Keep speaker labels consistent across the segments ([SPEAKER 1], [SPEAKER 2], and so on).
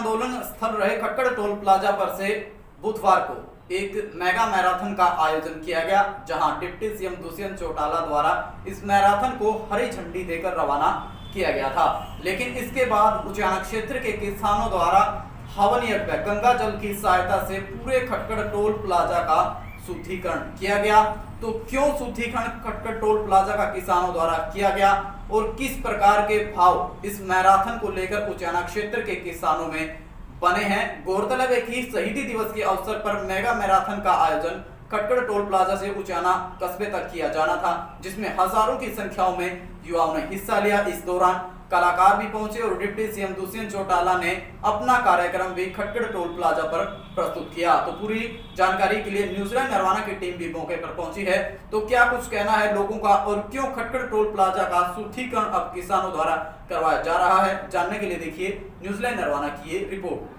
[SPEAKER 1] आंदोलन स्थल रहे खटकड़ टोल प्लाजा पर से बुधवार को एक मेगा मैराथन का आयोजन किया गया, जहां डिप्टी सीएम दुष्यंत चौटाला द्वारा इस मैराथन को हरी झंडी देकर रवाना किया गया था। लेकिन इसके बाद उचाना क्षेत्र के किसानों द्वारा हवन यज्ञ गंगा जल की सहायता से पूरे खटकड़ टोल प्लाजा का शुद्धिकरण किया गया। तो क्यों शुद्धिकरण खटकड़ टोल प्लाजा का किसानों द्वारा किया गया और किस प्रकार के भाव इस मैराथन को लेकर उचाना क्षेत्र के किसानों में बने हैं। गौरतलब है कि शहीदी दिवस के अवसर पर मेगा मैराथन का आयोजन खटकड़ टोल प्लाजा से उचाना कस्बे तक किया जाना था, जिसमें हजारों की संख्याओं में युवाओं ने हिस्सा लिया। इस दौरान कलाकार भी पहुंचे और डिप्टी सीएम दुष्यंत चौटाला ने अपना कार्यक्रम भी खटकड़ टोल प्लाजा पर प्रस्तुत किया। तो पूरी जानकारी के लिए न्यूजीलैंड नरवाना की टीम भी मौके पर पहुंची है। तो क्या कुछ कहना है लोगों का और क्यों खटकड़ टोल प्लाजा का शुद्धिकरण अब किसानों द्वारा करवाया जा रहा है, जानने के लिए देखिए न्यूजीलैंड नरवाना की ये रिपोर्ट।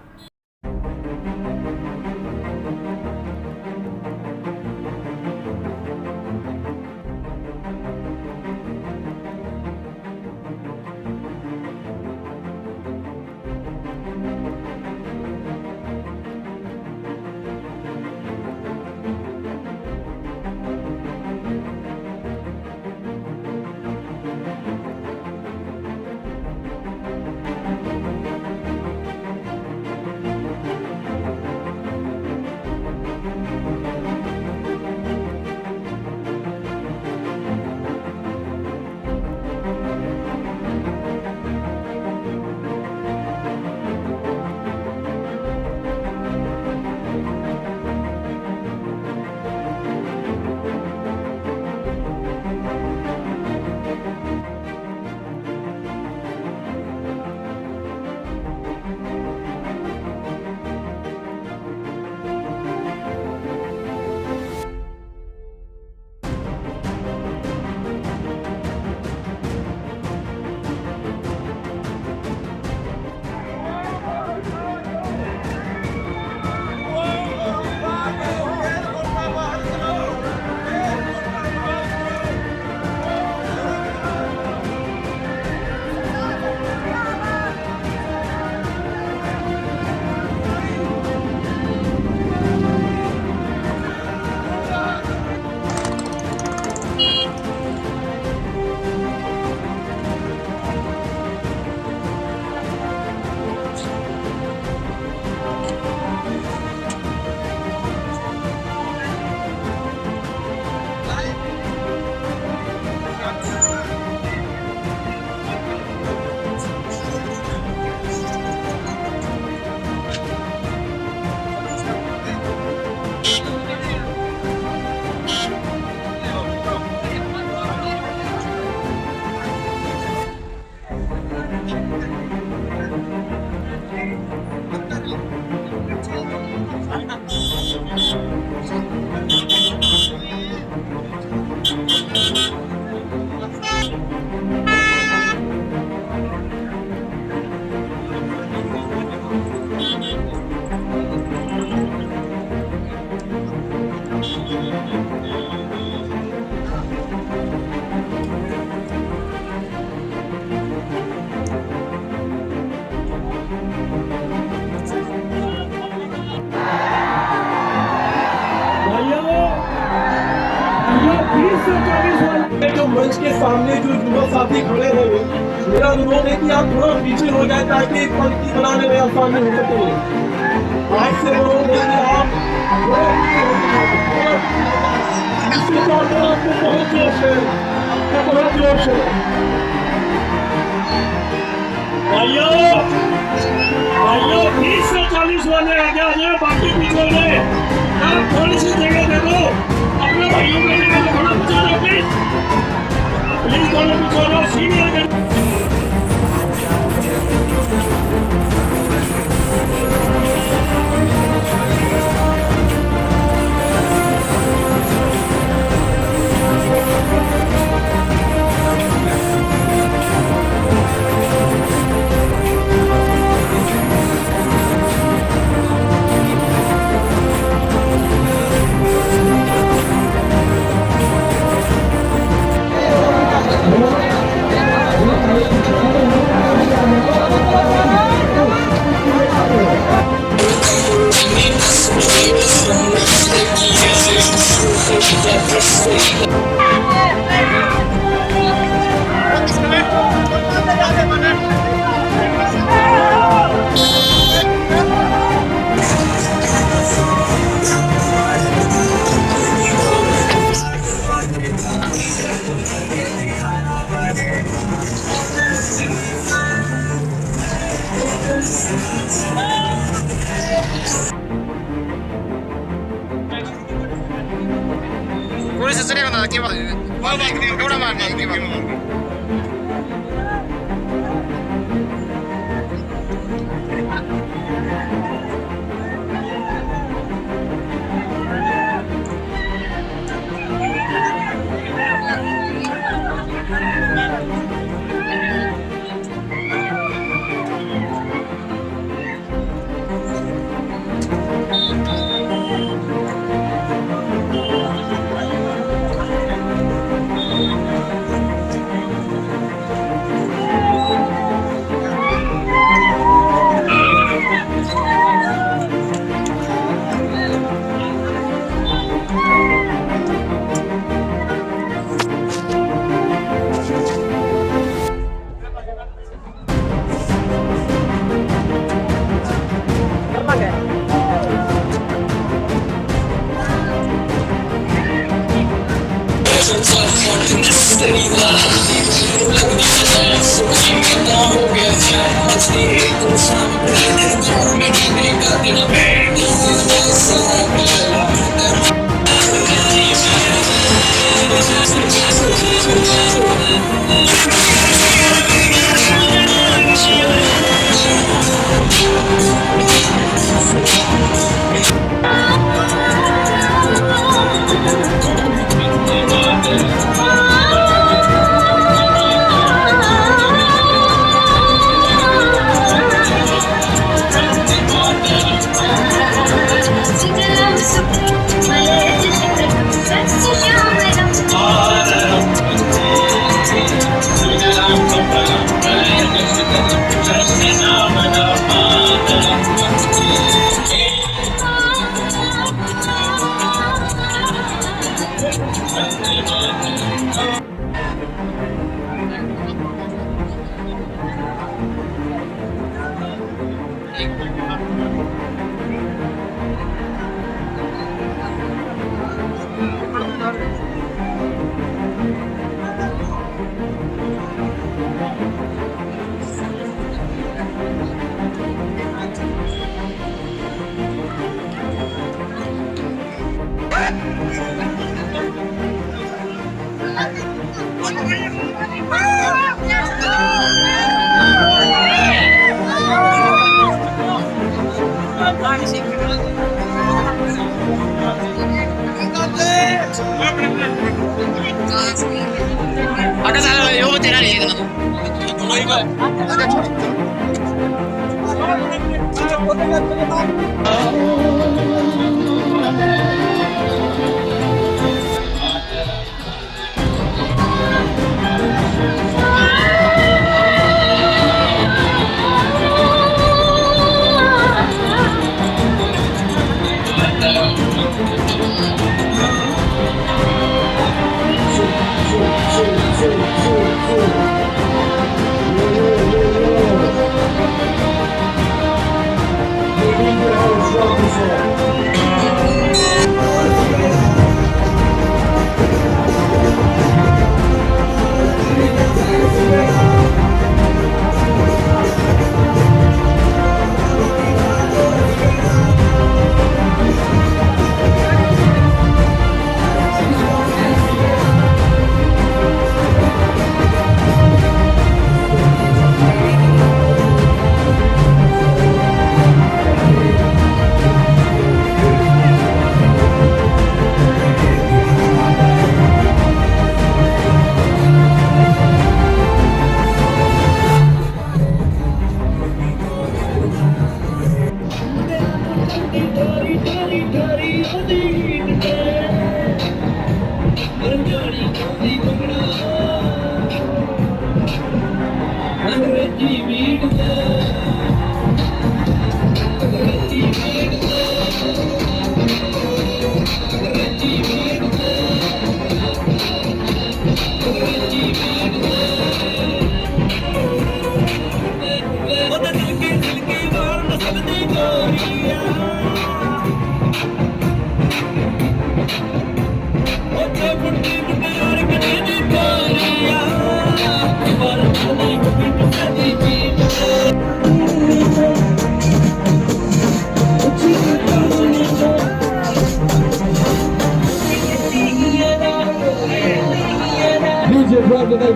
[SPEAKER 2] जो मंच के सामने जो युवा साथी खड़े हैं, मेरा अनुरोध है कि आप थोड़ा पीछे हो जाए ताकि एक पंक्ति बनाने में आसानी हो सके। आज से अनुरोध है कि आप आपको बहुत जोश है, आपको बहुत जोश है। भाइयों 20 से 40 वाले आगे आ जाए, बाकी पीछे रहे। आप थोड़ी सी जगह दे दो अपने भाइयों को, थोड़ा पीछे रहो प्लीज, प्लीज थोड़ा पीछे रहो। सीनियर
[SPEAKER 3] थोड़ा मारना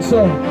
[SPEAKER 4] Jackson.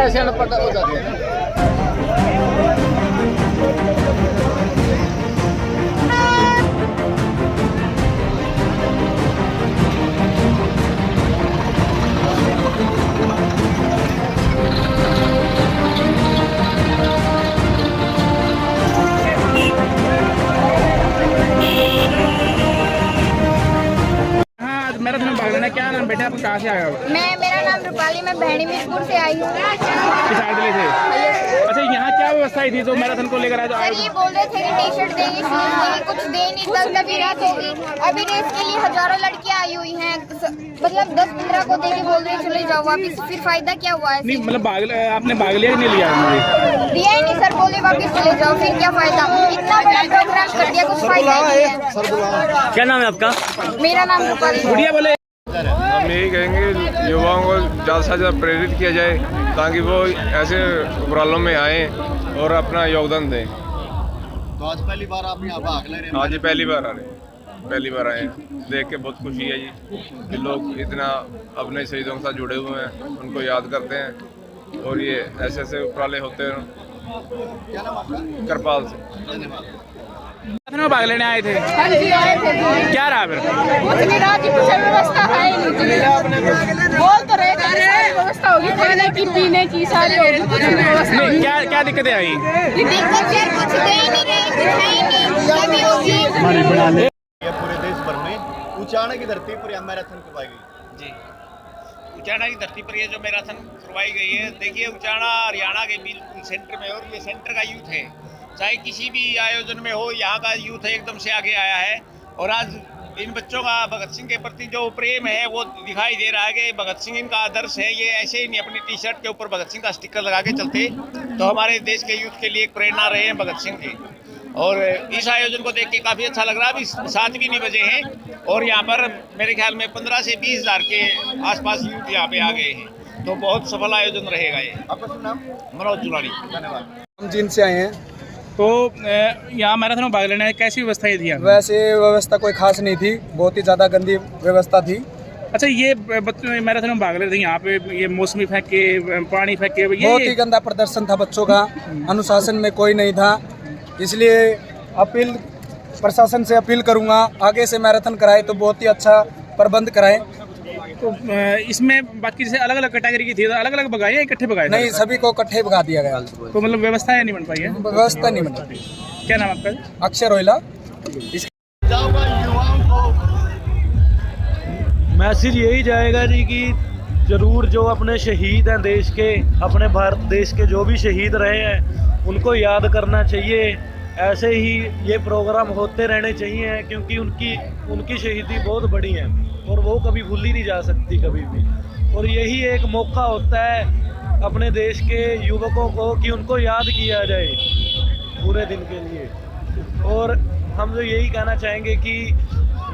[SPEAKER 3] ऐसे पता हो जाते हैं।
[SPEAKER 5] मैराथन में भाग लेना क्या
[SPEAKER 4] क्या नाम बेटा, आप कहाँ से आए हो?
[SPEAKER 5] मेरा नाम रूपाली, मैं भेड़ी मीरपुर से आई हूँ।
[SPEAKER 4] किसार जिले से। अच्छा, यहाँ क्या व्यवस्था थी जो मैराथन को लेकर आए? तो
[SPEAKER 5] सर ये बोल रहे थे कि टी शर्ट देंगे, शूज देंगे, कुछ दे नहीं, तभी रेस होगी। अभी रेस के लिए हजारों लड़कियाँ आई हुई हैं, मतलब 10-15 को देके बोल रहे चले जाओ वापिस, फिर फायदा क्या हुआ है?
[SPEAKER 4] नहीं मतलब आपने भाग लिया कि नहीं लिया?
[SPEAKER 5] दिया ही नहीं सर, बोले वापिस चले जाओ, फिर क्या फायदा? इतना बड़ा प्रोग्राम कर दिया, कुछ फायदा नहीं है।
[SPEAKER 3] क्या नाम है आपका?
[SPEAKER 5] मेरा नाम रूपाली।
[SPEAKER 4] गुड़िया बोले
[SPEAKER 6] हम यही कहेंगे युवाओं को ज़्यादा से ज़्यादा प्रेरित किया जाए ताकि वो ऐसे उपरालों में आएँ और अपना योगदान दें।
[SPEAKER 7] तो आज पहली बार आप यहाँ भाग ले रहे हैं?
[SPEAKER 6] आज ही पहली बार आ रहे हैं, पहली बार आए हैं। देख के बहुत खुशी है जी कि लोग इतना अपने शहीदों के साथ जुड़े हुए हैं, उनको याद करते हैं और ये ऐसे ऐसे उपराले होते हैं।
[SPEAKER 7] क्या नाम आपका?
[SPEAKER 6] करपाल से।
[SPEAKER 7] धन्यवाद।
[SPEAKER 4] मैराथन में भाग लेने आए थे?
[SPEAKER 5] हाँ जी आए थे।
[SPEAKER 4] क्या रहा फिर?
[SPEAKER 5] कुछ नहीं रहा जी, कुछ व्यवस्था है ही नहीं। बोल तो रहे थे सारी व्यवस्था होगी, खाने की पीने की सारी होगी, कुछ भी व्यवस्था
[SPEAKER 4] नहीं, क्या दिक्कतें आई?
[SPEAKER 5] दिक्कत यार कुछ दे ही नहीं रहे, दिखाई नहीं, कभी होगी।
[SPEAKER 7] ये पूरे देश भर में उचाना की धरती पर यह मैराथन करवाई गई।
[SPEAKER 8] जी, उचाना की धरती पर ये जो मैराथन करवाई गई है, देखिए उचाना हरियाणा के बिल्कुल सेंटर में, और ये सेंटर का यूथ है, चाहे किसी भी आयोजन में हो, यहाँ का यूथ एकदम से आगे आया है। और आज इन बच्चों का भगत सिंह के प्रति जो प्रेम है वो दिखाई दे रहा है कि भगत सिंह इनका आदर्श है। ये ऐसे ही नहीं अपनी टी शर्ट के ऊपर भगत सिंह का स्टिकर लगा के चलते, तो हमारे देश के यूथ के लिए एक प्रेरणा रहे हैं भगत सिंह के। और इस आयोजन को देख के काफ़ी अच्छा लग रहा है। अभी 7 भी नहीं बजे हैं और यहाँ पर मेरे ख्याल में 15 से 20 हज़ार के आसपास यूथ यहाँ पे आ गए हैं, तो बहुत सफल आयोजन रहेगा ये।
[SPEAKER 7] आपका शुभ नाम?
[SPEAKER 8] मनोज जुलानी।
[SPEAKER 7] धन्यवाद।
[SPEAKER 9] हम जिन से आए हैं।
[SPEAKER 4] तो यहाँ मैराथन में भाग लेने कैसी व्यवस्थाएं थी?
[SPEAKER 9] वैसे व्यवस्था कोई खास नहीं थी, बहुत ही ज़्यादा गंदी व्यवस्था थी।
[SPEAKER 4] अच्छा, ये मैराथन में भाग ले रहे थे, यहाँ पे ये मौसमी फेंके, पानी फेंके,
[SPEAKER 9] बहुत ही गंदा प्रदर्शन था बच्चों का, अनुशासन में कोई नहीं था। इसलिए अपील प्रशासन से अपील करूँगा, आगे से मैराथन कराए तो बहुत ही अच्छा प्रबंध कराएं।
[SPEAKER 4] तो इसमें बाकी जैसे अलग अलग कैटेगरी की थी, अलग अलग भगाए या इकट्ठे भगाए?
[SPEAKER 9] नहीं, सभी को इकट्ठे भगा दिया गया।
[SPEAKER 4] तो मतलब व्यवस्था नहीं बन पाई है?
[SPEAKER 9] व्यवस्था नहीं बनी।
[SPEAKER 4] क्या नाम आपका?
[SPEAKER 9] अक्षर रोहिला।
[SPEAKER 7] जाऊंगा युवाओं को
[SPEAKER 3] मैसेज यही जाएगा जी कि ज़रूर जो अपने शहीद हैं देश के, अपने भारत देश के जो भी शहीद रहे हैं उनको याद करना चाहिए। ऐसे ही ये प्रोग्राम होते रहने चाहिए क्योंकि उनकी शहीदी बहुत बड़ी है और वो कभी भूली नहीं जा सकती कभी भी। और यही एक मौका होता है अपने देश के युवकों को कि उनको याद किया जाए पूरे दिन के लिए। और हम तो यही कहना चाहेंगे कि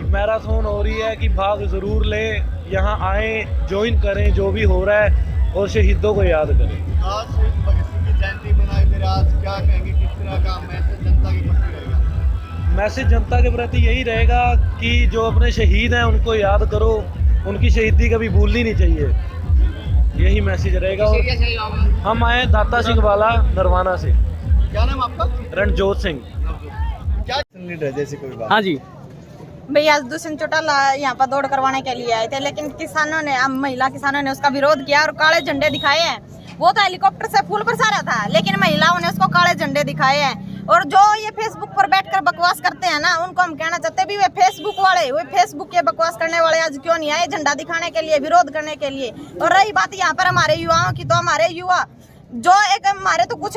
[SPEAKER 3] मैराथन हो रही है कि भाग ज़रूर लें, यहाँ आएँ, ज्वाइन करें जो भी हो रहा है और शहीदों को याद करें।
[SPEAKER 7] आज भगत सिंह की जयंती मनाई दे रहे, आज क्या कहेंगे, किस तरह का मैसेज जनता के प्रति रहेगा?
[SPEAKER 3] मैसेज जनता के प्रति यही रहेगा कि जो अपने शहीद हैं उनको याद करो, उनकी शहीदी कभी भूलनी नहीं चाहिए, यही मैसेज रहेगा। और हम आए दाता सिंह वाला नरवाना से।
[SPEAKER 7] क्या नाम आपका?
[SPEAKER 3] रणजोत सिंह।
[SPEAKER 7] क्या जैसी कोई बात?
[SPEAKER 3] हाँ जी,
[SPEAKER 5] भैया दूसरे चौटाला यहाँ पर दौड़ करवाने के लिए आए थे, लेकिन किसानों ने, महिला किसानों ने उसका विरोध किया और काले झंडे दिखाए हैं। वो तो हेलीकॉप्टर से फूल बरसा रहा था, लेकिन महिलाओं ने उसको काले झंडे दिखाए हैं। और जो ये फेसबुक पर बैठकर बकवास करते हैं ना, उनको हम कहना चाहते हैं भी वे फेसबुक के बकवास करने वाले आज क्यों नहीं आए झंडा दिखाने के लिए, विरोध करने के लिए। और रही बात यहाँ पर हमारे युवाओं की, तो हमारे युवा जो एक हमारे तो कुछ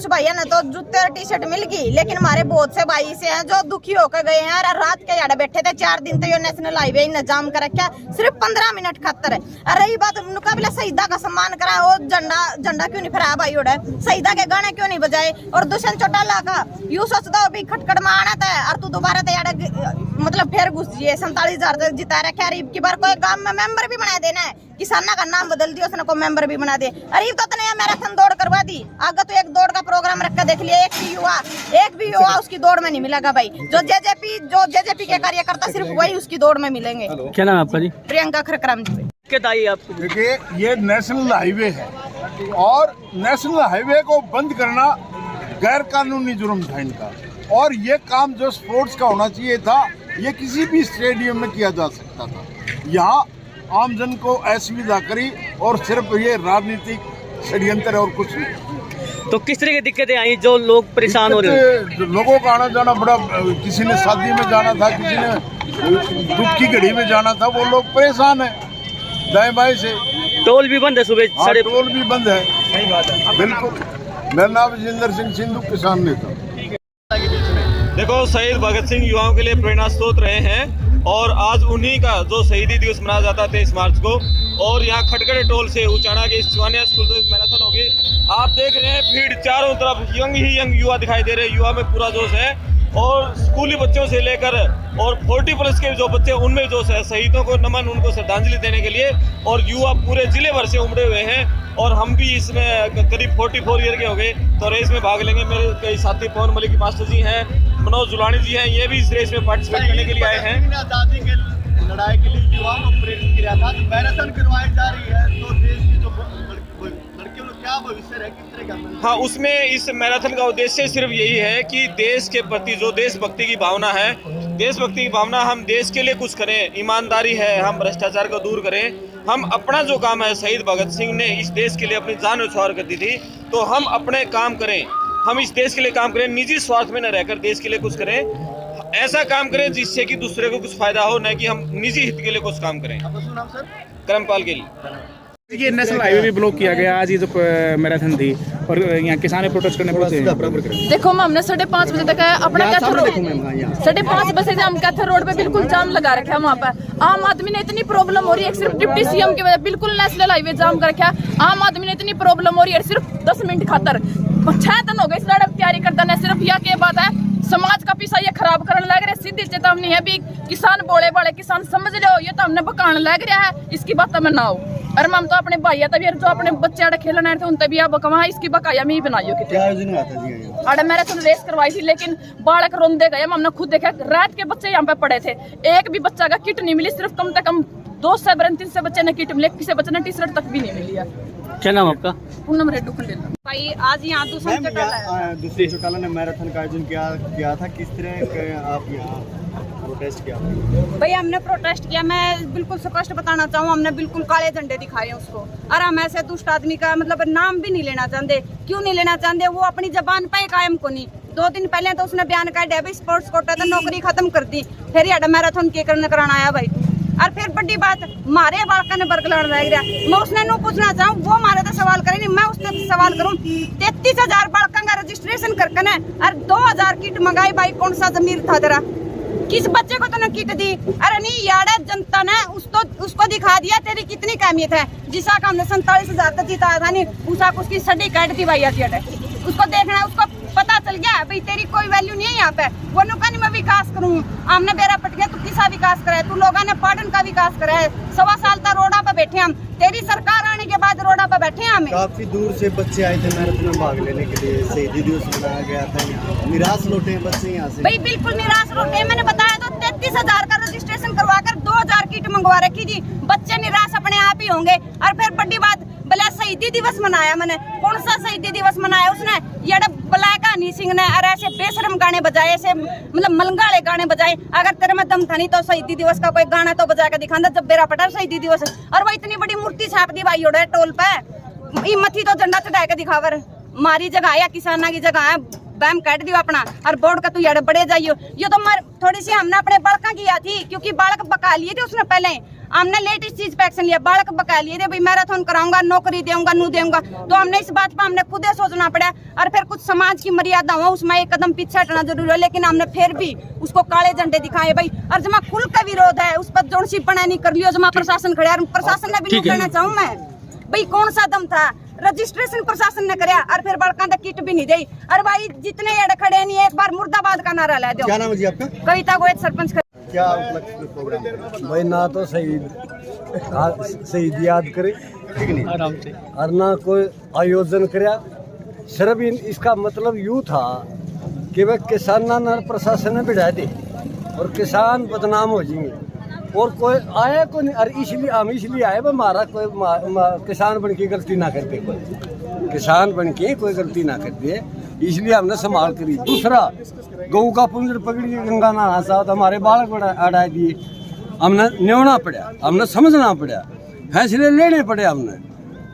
[SPEAKER 5] भाइयों ने तो जूते और टी शर्ट मिल गई, लेकिन हमारे बहुत से भाई से हैं जो दुखी होकर गए हैं। और रात के यार बैठे थे 4 दिन, तो ये नेशनल हाईवे ने जाम कर रखा सिर्फ 15 मिनट खातर। और रही बात मुकाबला शहीदा का सम्मान करा, वो झंडा क्यों नहीं फहराया भाई उड़े, शहीदा के गाने क्यों नहीं बजाए। और दुष्यंत चौटाला का यूं सोचता अभी खटखट में आना था और तू दोबारा तैयार मतलब फिर घुस जिए। 47,000 जिता रखा है। की बार कोई गांव में मेंबर भी बना देना है, किसाना का नाम बदल दिया उसने, को मेंबर भी बना दे। अरे तो नया मैराथन दौड़ करवा दी, आगे तो एक दौड़ का प्रोग्राम रख कर देख लिया, एक भी युवा उसकी दौड़ में नहीं मिलेगा भाई। जो जेजेपी के कार्यकर्ता सिर्फ वही उसकी दौड़ में मिलेंगे।
[SPEAKER 3] क्या नाम है आपका जी?
[SPEAKER 5] प्रियंका खरकराम जी।
[SPEAKER 3] आपको
[SPEAKER 10] देखिए, ये नेशनल हाईवे है और नेशनल हाईवे को बंद करना गैर कानूनी जुर्म था इनका। और ये काम जो स्पोर्ट्स का होना चाहिए था, ये किसी भी स्टेडियम में किया जा सकता था। यहाँ आमजन को असुविधा करी और सिर्फ ये राजनीतिक षड्यंत्र और कुछ नहीं।
[SPEAKER 3] तो किस तरह की दिक्कतें आई जो लोग परेशान हो रहे हैं?
[SPEAKER 10] लोगों का आना जाना बड़ा, किसी ने शादी में जाना था, किसी ने दुख की घड़ी में जाना था, वो लोग परेशान है। दाएं बाएं से।
[SPEAKER 3] टोल भी बंद है सुबह
[SPEAKER 10] हाँ,
[SPEAKER 3] साढ़े
[SPEAKER 10] टोल भी बंद है। सही बात है, बिल्कुल। मेरा नाम विजेंद्र सिंह सिंधु, किसान नेता।
[SPEAKER 11] देखो, शहीद भगत सिंह युवाओं के लिए प्रेरणा स्रोत रहे हैं और आज उन्हीं का जो शहीदी दिवस मनाया जाता है 23 मार्च को, और यहाँ खटखटे टोल से उचाना के स्वानिया स्कूल में मैराथन होगी। आप देख रहे हैं भीड़ चारों तरफ यंग ही यंग युवा दिखाई दे रहे हैं। युवा में पूरा जोश है और स्कूली बच्चों से लेकर और 40+ के जो बच्चे उनमें जोश है। शहीदों को नमन, उनको श्रद्धांजलि देने के लिए, और युवा पूरे जिले भर से उमड़े हुए हैं। और हम भी इसमें करीब 44 ईयर के हो गए तो रेस में भाग लेंगे। मेरे कई साथी पवन मलिक मास्टर जी हैं, मनोज जुलानी जी हैं, ये भी इस रेस में पार्टिसिपेट करने के लिए आए हैं।
[SPEAKER 7] आजादी के लड़ाई के लिए युवाओं को प्रेरित किया था, तो मैराथन करवाई जा रही है, तो देश की जो लड़कियों का क्या भविष्य है, किस तरह का?
[SPEAKER 11] हाँ, उसमें इस मैराथन का उद्देश्य सिर्फ यही है कि देश के प्रति जो देशभक्ति की भावना है, देशभक्ति की भावना, हम देश के लिए कुछ करें, ईमानदारी है, हम भ्रष्टाचार को दूर करें, हम अपना जो काम है, शहीद भगत सिंह ने इस देश के लिए अपनी जान न्यौछावर कर दी थी, तो हम अपने काम करें, हम इस देश के लिए काम करें, निजी स्वार्थ में न रहकर देश के लिए कुछ करें, ऐसा काम करें जिससे कि दूसरे को कुछ फायदा हो, न कि हम निजी हित के लिए कुछ काम करें। करमपाल के लिए
[SPEAKER 4] ये नेशनल हाईवे भी ब्लॉक किया गया आज, ये जो मैराथन थी, और यहाँ किसान प्रोटेस्ट करने पहुंचे।
[SPEAKER 5] देखो, हमने 5:30 बजे तक अपना कैथर रोड 5:30 बजे से हम कैथर रोड पे बिल्कुल जाम लगा रखा है। वहाँ पर आम आदमी ने इतनी प्रॉब्लम हो रही है, सिर्फ डिप्टी सीएम की वजह बिल्कुल नेशनल हाईवे जाम कर रखा है। आम आदमी ने इतनी प्रॉब्लम हो रही है, सिर्फ 10 मिनट खातर 6 दिन हो गए इस लड़ाई तैयारी करता है। सिर्फ यह क्या बात है, समाज का पीछा ये खराब करने लग रहे। सीधी चेतावनी है भी, किसान बोले बड़े किसान समझ लो, ये तो हमने बकाने लग रहा है, इसकी बात में ना हो। अरे हम तो अपने भाई तभी जो अपने बच्चे अड़े खेलने रहे थे उनसे भी आप कहा इसकी बकाया में ही बनाइयो कि अरे मैंने तो रेस करवाई थी, लेकिन बालक रोंदे गए। हमने खुद देखा, रात के बच्चे यहाँ पे पड़े थे, एक भी बच्चा का किट नहीं मिली। सिर्फ कम से कम 2 से 3 से बच्चे ने किट मिले, किसी बच्चे ने टी-शर्ट तक भी नहीं मिली है।
[SPEAKER 3] क्या नाम आपका?
[SPEAKER 5] पूनम रेड्डू खंडेला। भाई आज यहाँ
[SPEAKER 7] दूसरी चौटाला ने मैराथन का आयोजन किया था, किस तरह आप यहाँ प्रोटेस्ट किया?
[SPEAKER 5] भाई हमने प्रोटेस्ट किया, मैं बिल्कुल स्पष्ट बताना चाहूँ, हमने बिल्कुल काले झंडे दिखाए हैं उसको। और हम ऐसे दुष्ट आदमी का मतलब नाम भी नहीं लेना चाहते। क्यों नहीं लेना चाहते? वो अपनी जबान पे कायम को नहीं। 2 दिन पहले तो उसने बयान कर दिया स्पोर्ट्स कोटा तो नौकरी खत्म कर दी, फिर यार मैराथन के करने कराना आया भाई। और फिर बड़ी बात, मारे बालका ने बरगलाड़ लग गया। मैं उसने नो पूछना चाहूँ, वो मारे तो सवाल करे नहीं, मैं उसने सवाल करूँ। 33,000 बालका का रजिस्ट्रेशन करके ना, और 2,000 किट मंगाई भाई। कौन सा जमीर था तेरा? किस बच्चे को तूने किट दी? अरे नहीं यार, जनता ने उसको दिखा दिया तेरी कितनी अहमियत है। जिसा का हमने 47,000 तक जिताया था नहीं, उसा उसकी सडी कैट थी भाई। उसको देखना है, उसको पता चल गया भाई तेरी कोई वैल्यू नहीं है यहाँ पे। वो नुका नहीं मैं विकास करूँ, हमने बेरा पट गया, तू किसा विकास करे? तू लोगों ने पाटन का विकास करे है। 1.25 साल तक रोडा पे बैठे हम, तेरी सरकार आने के बाद रोडा पे बैठे हैं। हमें
[SPEAKER 7] काफी दूर से बच्चे आए थे मैराथन में भाग लेने के लिए, शहीदी दिवस मनाया गया था, निराश लौटे बच्चे यहाँ से।
[SPEAKER 5] भाई बिल्कुल निराश लौटे। मैंने बताया तो 33,000 का रजिस्ट्रेशन करवाकर 2,000 किट मंगवा रखी थी। बच्चे निराश अपने आप ही होंगे। और फिर बड़ी बात, भला शहीदी दिवस मनाया मैंने, कौन सा शहीदी दिवस मनाया उसने? ये ब्लैक हनी सिंह ने और ऐसे बेशरम गाने बजाए, ऐसे मतलब मलंगाले गाने बजाए। अगर तेरे में दम था नहीं तो शहीदी दिवस का कोई गाना तो बजा के दिखाना, जब बेरा पटा शहीदी दिवस। और वो इतनी बड़ी मूर्ति छाप दी भाई उड़े टोल पे, मथी तो झंडा चढ़ा के दिखावर। मारी जगह है या किसाना की जगह है, बैम काट दियो अपना और बोर्ड का तू यार बड़े जाइयो। ये तो थोड़ी सी हमने अपने बालका किया थी, क्योंकि बालक बका लिए थे उसने पहले। हमने लेटेस्ट चीज पे एक्शन लिया, बालक बका लिए थे भाई, मैराथन कराऊंगा, नौकरी दूंगा, नू दूंगा। तो हमने इस बात पर हमने खुद सोचना पड़ा। और फिर कुछ समाज की मर्यादा हो, उसमें एक कदम पीछे हटना जरूरी है। लेकिन हमने फिर भी उसको काले झंडे दिखाए भाई। और जमा खुल का विरोध है उस पर जोड़ सी पढ़ा नहीं कर लियो, जमा प्रशासन खड़े। प्रशासन ने भी नहीं करना चाहूँ मैं भाई, कौन सा दम था? रजिस्ट्रेशन प्रशासन ने कराया और फिर बड़का तक किट भी नहीं दी। अरे भाई जितने एड खड़े नहीं, एक बार मुर्दाबाद का नारा ला दो।
[SPEAKER 7] क्या नाम है जी आपका?
[SPEAKER 5] कविता गोयत, सरपंच।
[SPEAKER 7] क्या प्रोग्राम
[SPEAKER 9] भाई ना तो शहीद याद करे
[SPEAKER 3] आराम से,
[SPEAKER 9] और ना कोई आयोजन कराया। सिर्फ इसका मतलब यूँ था कि वह किसान न प्रशासन ने बिठा दे और किसान बदनाम हो जाएंगे, और कोई आया को नहीं। और इसलिए हम इसलिए आए, हमारा कोई किसान बन के गलती ना कर दे, कोई किसान बन के कोई गलती ना कर दे, इसलिए हमने संभाल करी। दूसरा, गऊ का पुंजर पकड़ के गंगा नहाना साथ हमारे बालक अड़ा दिए। हमने न्योना पड़ा, हमने समझना पड़ा, फैसले लेने पड़े। हमने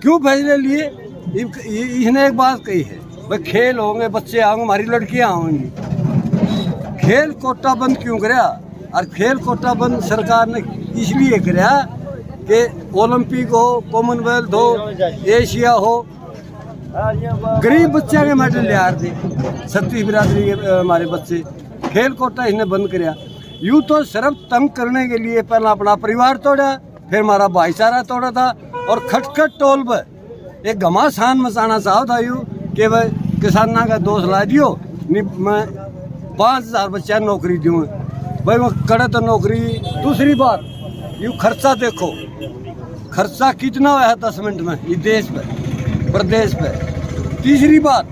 [SPEAKER 9] क्यों फैसले लिए? इसने एक बात कही है, भाई खेल होंगे, बच्चे आएंगे, हमारी लड़कियाँ आएंगी। खेल कोटा बंद क्यों कराया? और खेल कोटा बंद सरकार ने इसलिए कराया कि ओलंपिक हो, कॉमनवेल्थ हो, एशिया हो, गरीब बच्चे के मेडल ले आ रहे थे। छत्तीस बिरादरी के हमारे बच्चे, खेल कोटा इसने बंद कराया। यूँ तो सिर्फ तंग करने के लिए पहला अपना परिवार तोड़ा, फिर हमारा भाईचारा तोड़ा था, और खटखट टोल पर एक घमासान मचाना चाहो था यूँ कि भाई किसाना का दोष ला दियो, मैं 5000 बच्चा नौकरी दूँ भाई, वो करे तो नौकरी। दूसरी बात, यूँ खर्चा देखो, खर्चा कितना हुआ है 10 मिनट में इस देश पर, प्रदेश पर। तीसरी बात,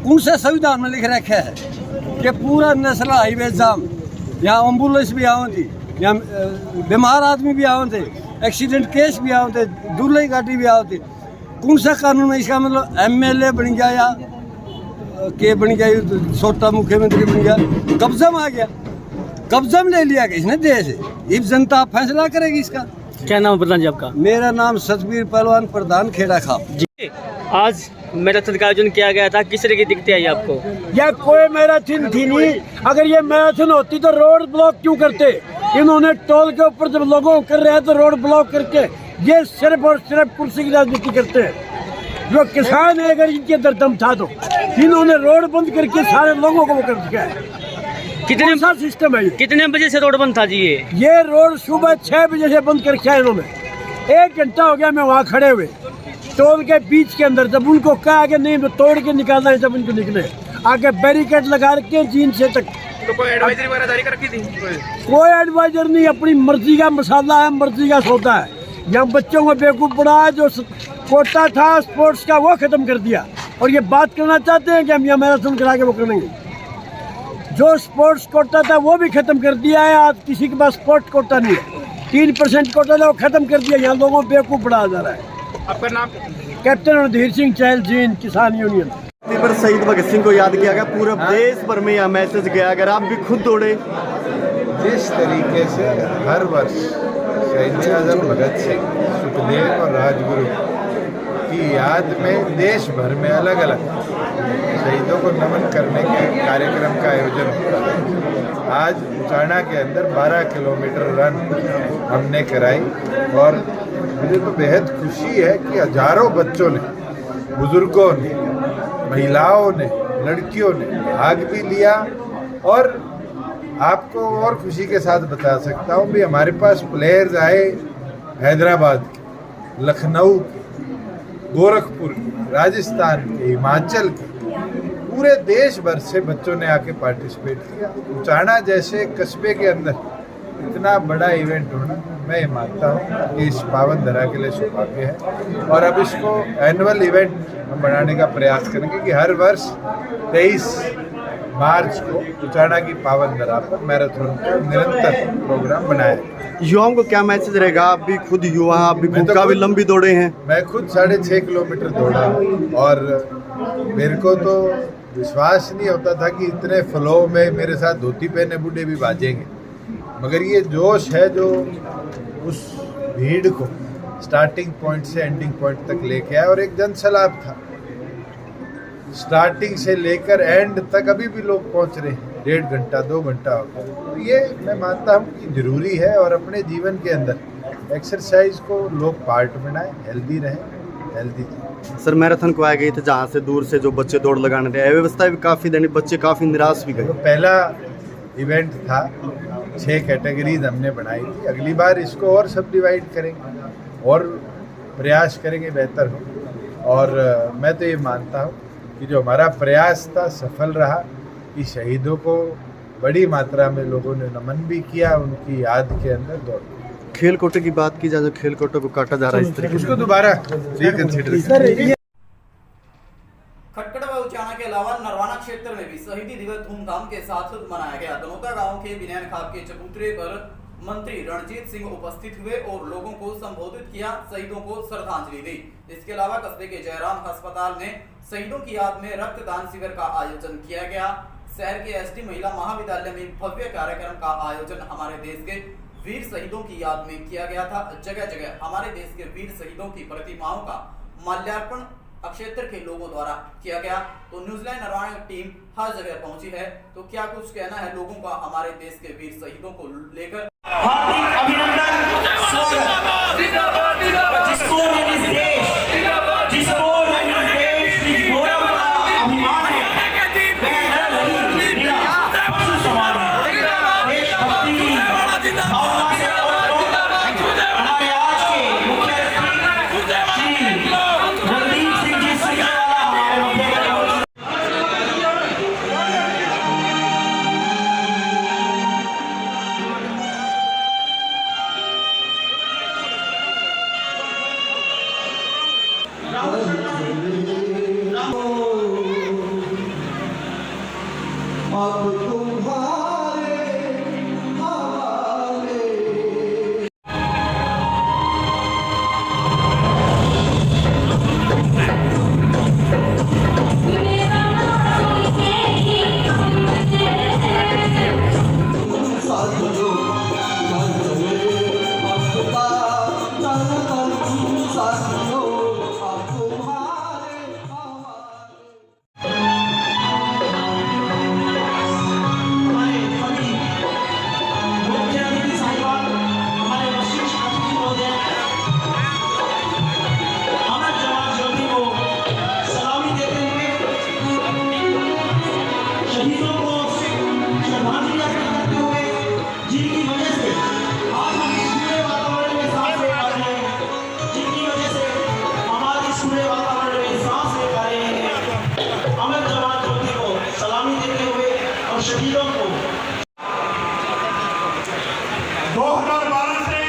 [SPEAKER 9] उनसे संविधान में लिख रखा है कि पूरा नेशनल हाईवे जाम, यहाँ एम्बुलेंस भी आवे थी, यहाँ बीमार आदमी भी आवे थे, एक्सीडेंट केस भी आवे थे, दूल्हे गाड़ी भी आवे थे। कौन सा कानून है इसका? मतलब एमएलए बन गया या के बन गया, छोटा मुख्यमंत्री बन गया, कब्जा में आ गया, कब्जा में ले लिया गया इसने देश। इस जनता फैसला करेगी इसका।
[SPEAKER 12] क्या नाम है प्रधान जी आपका?
[SPEAKER 9] मेरा नाम सतबीर पहलवान, प्रधान खेड़ा खाप
[SPEAKER 12] जी। आज मैराथन का आयोजन किया गया था, किस तरह की दिखती आई आपको?
[SPEAKER 2] यह कोई मैराथन थी नहीं। अगर ये मैराथन होती तो रोड ब्लॉक क्यों करते? इन्होंने टोल के ऊपर जब लोगों को कर रहे हैं तो रोड ब्लॉक करके ये सिर्फ और सिर्फ कुर्सी की राजनीति करते हैं। जो किसान है, अगर इनके अंदर दम था तो इन्होंने रोड बंद करके सारे लोगों को वो कर दिया है।
[SPEAKER 12] कितने
[SPEAKER 2] सा सिस्टम है ये?
[SPEAKER 12] कितने बजे से रोड बंद था जी?
[SPEAKER 2] ये रोड सुबह 6 बजे से बंद कर रखा है इन्होंने। 1 घंटा हो गया मैं वहाँ खड़े हुए टोल के बीच के अंदर। जब उनको कहा कि नहीं तोड़ के निकालना है, जब उनको निकले आगे बैरिकेड लगा रखे जीन से तक।
[SPEAKER 4] तो कोई एडवाइजरी वगैरह जारी कर रखी थी?
[SPEAKER 2] कोई एडवाइजर नहीं, अपनी मर्जी का मसाला है, मर्जी का सौदा है। यहाँ बच्चों को बेवकूफ़ पड़ा है। जो कोटा था स्पोर्ट्स का वो खत्म कर दिया, और ये बात करना चाहते हैं कि हम यहाँ मैराथन करा के वो करेंगे। जो स्पोर्ट्स कोटा था वो भी खत्म कर दिया है। आज किसी के पास स्पोर्ट्स कोटा नहीं है। 3% कोटा था वो खत्म कर दिया। यहाँ लोगों को बेवकूफ़ पढ़ाया जा रहा है।
[SPEAKER 4] आपका नाम?
[SPEAKER 2] कैप्टन रणधीर सिंह चहल, जींद किसान यूनियन।
[SPEAKER 7] पर शहीद भगत सिंह को याद किया गया, पूरे देश भर में यह मैसेज गया। अगर आप भी खुद दौड़े,
[SPEAKER 13] जिस तरीके से हर वर्ष शहीद आजम भगत सिंह, सुखदेव और राजगुरु की याद में देश भर में अलग अलग शहीदों को नमन करने के कार्यक्रम का आयोजन होता है। आज उचाना के अंदर 12 किलोमीटर रन हमने कराई, और मुझे तो बेहद खुशी है कि हजारों बच्चों ने, बुजुर्गों ने, महिलाओं ने, लड़कियों ने भाग भी लिया। और आपको और खुशी के साथ बता सकता हूँ भी हमारे पास प्लेयर्स आए हैदराबाद के, लखनऊ के, गोरखपुर के, राजस्थान के, हिमाचल के, पूरे देश भर से बच्चों ने आके पार्टिसिपेट किया। उचाना जैसे कस्बे के अंदर इतना बड़ा इवेंट होना, मैं ये मानता हूँ कि इस पावन धरा के लिए सौभाग्य है। और अब इसको एनुअल इवेंट हम बनाने का प्रयास करेंगे कि हर वर्ष 23 मार्च को उचाना की पावन धरा पर मैराथन का निरंतर प्रोग्राम बनाया।
[SPEAKER 7] युवाओं को क्या मैसेज रहेगा? आप भी खुद युवा, आप भी खुद काफी लंबी दौड़े हैं।
[SPEAKER 13] मैं खुद 6.5 किलोमीटर दौड़ा, और मेरे को तो विश्वास नहीं होता था कि इतने फ्लो में मेरे साथ धोती पहने बूढ़े भी भाजेंगे। मगर ये जोश है जो उस भीड़ को स्टार्टिंग पॉइंट से एंडिंग पॉइंट तक लेके आया। और एक जन सैलाब था, स्टार्टिंग से लेकर एंड तक अभी भी लोग पहुंच रहे हैं। 1.5 घंटा 2 घंटा हो गया। तो ये मैं मानता हूँ कि जरूरी है, और अपने जीवन के अंदर एक्सरसाइज को लोग पार्ट बनाएं, हेल्दी रहें, हेल्दी।
[SPEAKER 7] सर मैराथन को आए गए थे जहाँ से दूर से जो बच्चे दौड़ लगाने थे, व्यवस्था भी काफ़ी देनी, बच्चे काफ़ी निराश भी गए।
[SPEAKER 13] तो पहला इवेंट था, 6 कैटेगरीज हमने बनाई थी। अगली बार इसको और सब डिवाइड करेंगे और प्रयास करेंगे बेहतर हो। और मैं तो ये मानता हूँ कि जो हमारा प्रयास था सफल रहा, कि शहीदों को बड़ी मात्रा में लोगों ने नमन भी किया, उनकी याद के अंदर दौड़।
[SPEAKER 7] खेल कोटे की बात की जाए, जो खेल कोटे को काटा जा रहा है इस तरीके,
[SPEAKER 13] उसको दोबारा रिकंसिडर।
[SPEAKER 1] खटकड़ व उचाना के अलावा नरवाना क्षेत्र में भी शहीदी दिवस धूमधाम के साथ मनाया गया। दनोता गांव के बिनैन खाप के चबूतरे पर मंत्री रणजीत सिंह उपस्थित हुए और लोगों को संबोधित किया, शहीदों को श्रद्धांजलि दी। इसके अलावा कस्बे के जयराम अस्पताल में शहीदों की याद में रक्तदान शिविर का आयोजन किया गया। शहर के एसडी महिला महाविद्यालय में भव्य कार्यक्रम का आयोजन हमारे देश के वीर शहीदों की याद में किया गया था। जगह जगह हमारे देश के वीर शहीदों की प्रतिमाओं का माल्यार्पण क्षेत्र के लोगों द्वारा किया गया। तो न्यूजीलैंड नरवाना टीम हर जगह पहुंची है, तो क्या कुछ कहना है लोगों का हमारे देश के वीर शहीदों को लेकर?
[SPEAKER 2] हार्दिक अभिनंदन, स्वागत। शहीदों को 2012 से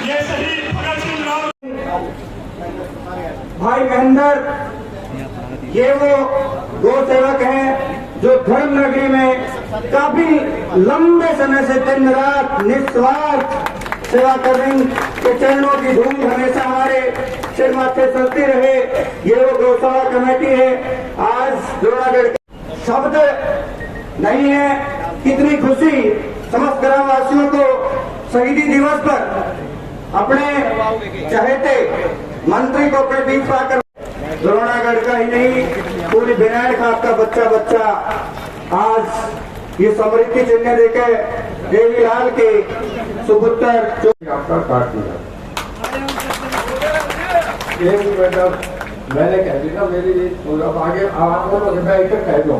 [SPEAKER 2] ये शहीद भगत सिंह
[SPEAKER 14] भाई महेंद्र ये वो गौ सेवक हैं जो धर्म नगरी में काफी लंबे समय से दिन रात निस्वार्थ सेवा कर रही के चरणों की धूल हमेशा हमारे सिर माथे चलती रहे। ये वो गौशाला कमेटी है। आज जोड़ागढ़ शब्द नहीं है, कितनी खुशी समस्त ग्रामवासियों को शहीदी दिवस पर अपने चहेते मंत्री को अपने बीच पाकर जोड़ागढ़ का ही नहीं पूरी बिनाड़ खाप का बच्चा बच्चा आज ये समृद्धि चिन्ह देकर देवीलाल के सुपुत्र
[SPEAKER 13] आपका काट दिया। मैडम मैंने कह दी ना मेरी आगे आपको मैं एक कह दूं,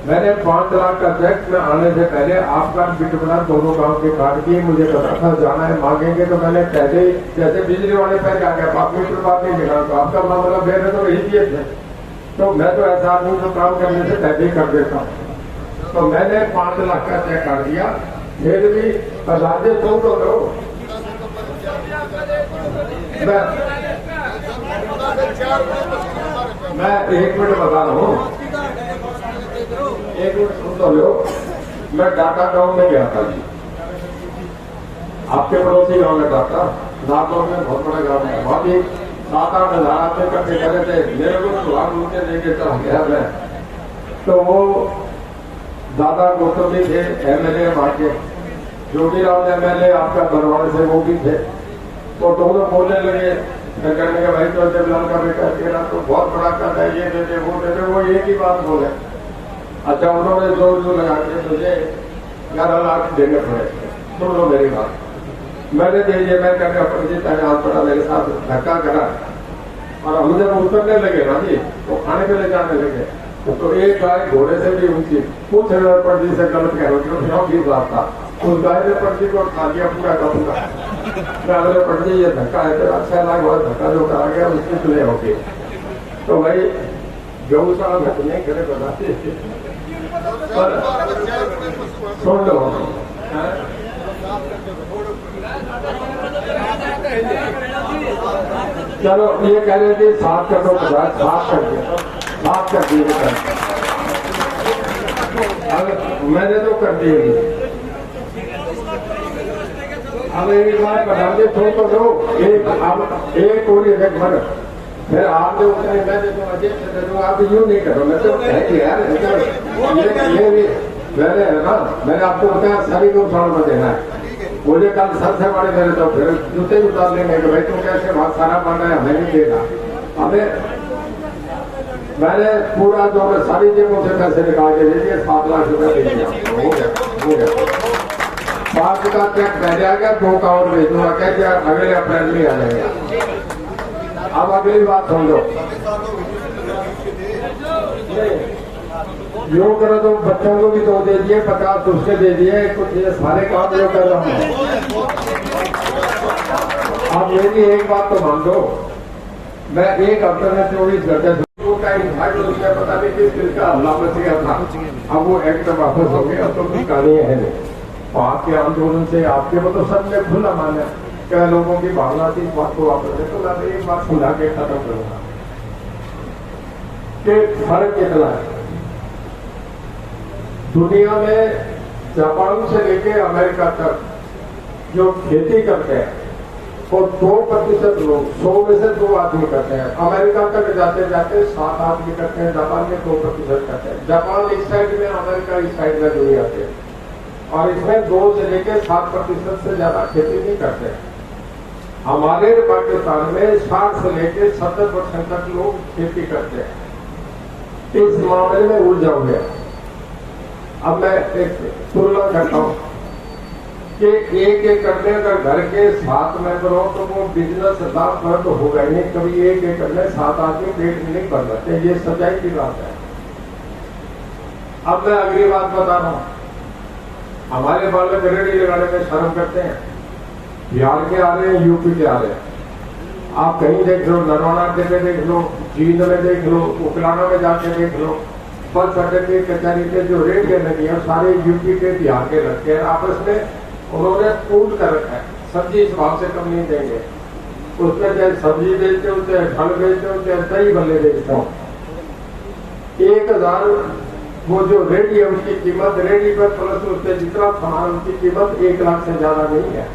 [SPEAKER 13] मैंने 5 लाख का चेक में आने से पहले आपका बिटबना दोनों गांव के काट दिए। मुझे पता था जाना है मांगेंगे तो मैंने पहले जैसे बिजली वाले पहले आ गया आप मीटर बात नहीं मिला तो आपका मामला मेरे तो यही दिए थे। तो मैं तो ऐसा आदमी जो काम करने से पहले ही कर देता हूँ। तो मैंने 5 लाख का चेक काट दिया। फिर भी राज्य तो लो मैं 1 मिनट बता रहा हूँ, 1 मिनट सुन तो लो। मैं डाटा गांव में गया था जी, आपके पड़ोसी गांव में डाटा नागौर में बहुत बड़ा गांव है। वहां भी 7-8 हजार आदमी इकट्ठे करे थे। मेरे को सुहाग उनके लेके चल गया मैं। तो वो दादा गौतम भी थे MLA वहां के, जोगीराम MLA आपका बरवाड़े से वो भी थे। तो दोनों बोलने लगे कहने के भाई तो जबलाल का बेटा तेरा तो बहुत बड़ा कर है, ये दे दे वो दे दे। वो एक ही बात बोले। अच्छा उन्होंने जोर जोर लगा के मुझे 11 लाख देने पड़े। सुन लो मेरी बात, मैंने दे दिए। मैं कहकर परिचित हाथ पड़ा मेरे साथ धक्का करा और हम जब उतरने लगे ना जी तो खाने पे ले जाने लगे तो एक गाय घोड़े से भी ऊंची पूछ रहे पंडित से गलत कह रहे की बात था। उस गाय ने पंडित को खा लिया पूरा का पूरा। अगले पंडित ये धक्का है तेरा 6 लाख वाला धक्का जो करा गया उसकी प्ले होगी। तो भाई गौशाला में नहीं करे बताते पर सुन लो। चलो ये कह रहे थे 7 कर दो 50 7 कर दिया 7 कर दिए। मैंने तो कर दिए। अब एक बार बता दे तो दो एक पूरी मन फिर आप जो उतने मैं दे दूँ अजय से दे दूँ। आप यूँ नहीं करो। मैं तो है कि यार ये भी मैंने है ना मैंने आपको बताया सारी गौशाला में देना है। मुझे कल सर से बड़े मेरे तो फिर जूते उतार लेंगे कि भाई तुम कैसे बहुत सारा माना है हमें नहीं देगा। हमें मैंने पूरा जो मैं सारी जेबों से पैसे निकाल के दे दिए 7 लाख रुपए दे दिया। हो गया 5 का चेक पहले आ गया 2 का और भेज दूंगा कह दिया अगले अप्रैल में आ जाएगा। अब अगली बात सुन लो। योग करो तो बच्चों को भी 2 दे दिए 50 उसके दे दिए कुछ ये सारे काम जो कर रहा हूँ। अब मेरी एक बात तो मान दो, मैं एक हफ्ते में 24 घंटे पता नहीं किस चीज का हमला मच गया था। अब वो एक्ट वापस हो गया तो कुछ कहानी है नहीं। आपके आंदोलन से आपके वो तो सब ने खुला माना
[SPEAKER 15] क्या लोगों की भावना थी इस बात को वापस है, तो मैं एक बात समझा के खत्म करूंगा कि फर्क कितना है। दुनिया में जापान से लेके अमेरिका तक जो खेती करते हैं वो 2% लोग 100 में से 2 आदमी करते हैं। अमेरिका तक जाते जाते 7 आदमी करते हैं, जापान में 2% करते हैं। जापान इस साइड में, अमेरिका इस साइड में दुनिया के, और इसमें 2 से लेकर 7% से ज्यादा खेती नहीं करते हैं। हमारे पाकिस्तान में 60 से लेकर 70% तक लोग खेती करते हैं। इस मामले में उलझा हुआ। अब मैं एक तुलना करता हूं कि 1 एकड़ में अगर घर के 7 मेंबर हो तो वो बिजनेस लाभप्रद तो होगा ही नहीं। कभी 1 एकड़ में 7 आदमी पेट नहीं भर सकते, ये सच्चाई की बात है। अब मैं अगली बात बता रहा हूं। हमारे बालक रेडी लगाने में शर्म करते हैं। बिहार के आ रहे हैं, यूपी के आ रहे हैं। आप कहीं देख लो, नरवाना में देख लो, जींद में देख लो, उकलाना में जाके देख लो, बस अड्डे के कचहरी के जो रेट लगी है सारे यूपी के, बिहार के लगते हैं। आपस में उन्होंने पूल कर रखा है, सब्जी इस भाव से कम नहीं देंगे। उसमें चाहे सब्जी बेचते हो, चाहे फल बेचते हो, चाहे दही बल्ले बेचते हो। 1000 वो जो रेडी है उसकी कीमत, रेडी पर प्लस उससे जितना सामान, उसकी कीमत 1 लाख से ज्यादा नहीं है।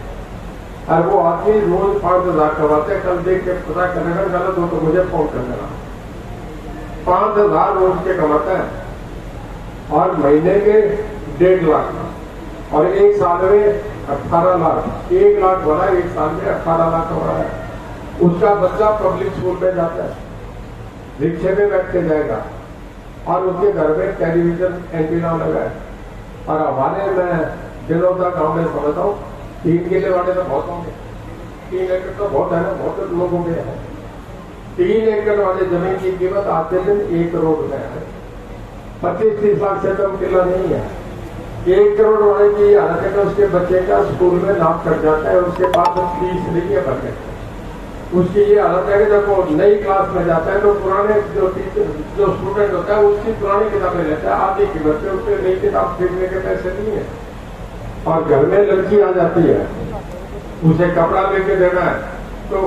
[SPEAKER 15] और वो आदमी रोज 5000 कमाते हैं। कल देख के पता करेगा, गलत हो तो मुझे फोन कर देना। 5000 रोज के कमाता है और महीने के 1.5 लाख, और 1 साल में 18 लाख। 1 लाख भरा, 1 साल में 18 लाख कमा है। उसका बच्चा पब्लिक स्कूल में जाता है, रिक्शे में बैठ के जाएगा, और उसके घर में टेलीविजन एंटीना लगा है। और हमारे मैं दिनों तक गाँव में समझता हूँ 3 किले वाले तो बहुत होंगे, 3 एकड़ तो बहुत है ना, बहुत लोगों के है। 3 एकड़ वाले जमीन की कीमत आज के दिन 1 करोड़ रुपए है। 25-30 लाख से कम किला नहीं है। 1 करोड़ वाले की हालत है कि उसके बच्चे का स्कूल में नाम कट जाता है, उसके पास फीस नहीं है भरने। उसकी ये हालत है कि जब वो नई क्लास में जाता है तो पुराने जो स्टूडेंट होता है उसकी पुरानी किताबें लेता है आधी कीमत पे, उसके नई किताब खरीदने के पैसे नहीं है। और घर में लड़की आ जाती है, उसे कपड़ा लेके देना है तो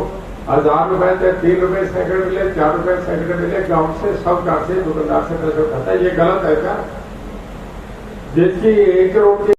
[SPEAKER 15] 1000 रुपए से 3 रुपए सैकड़े मिले, 4 रुपए सैकड़े मिले। गाँव से सब घर से दुकानदार से पैसे उठाता है। ये गलत है क्या? जिसकी 1 करोड़ की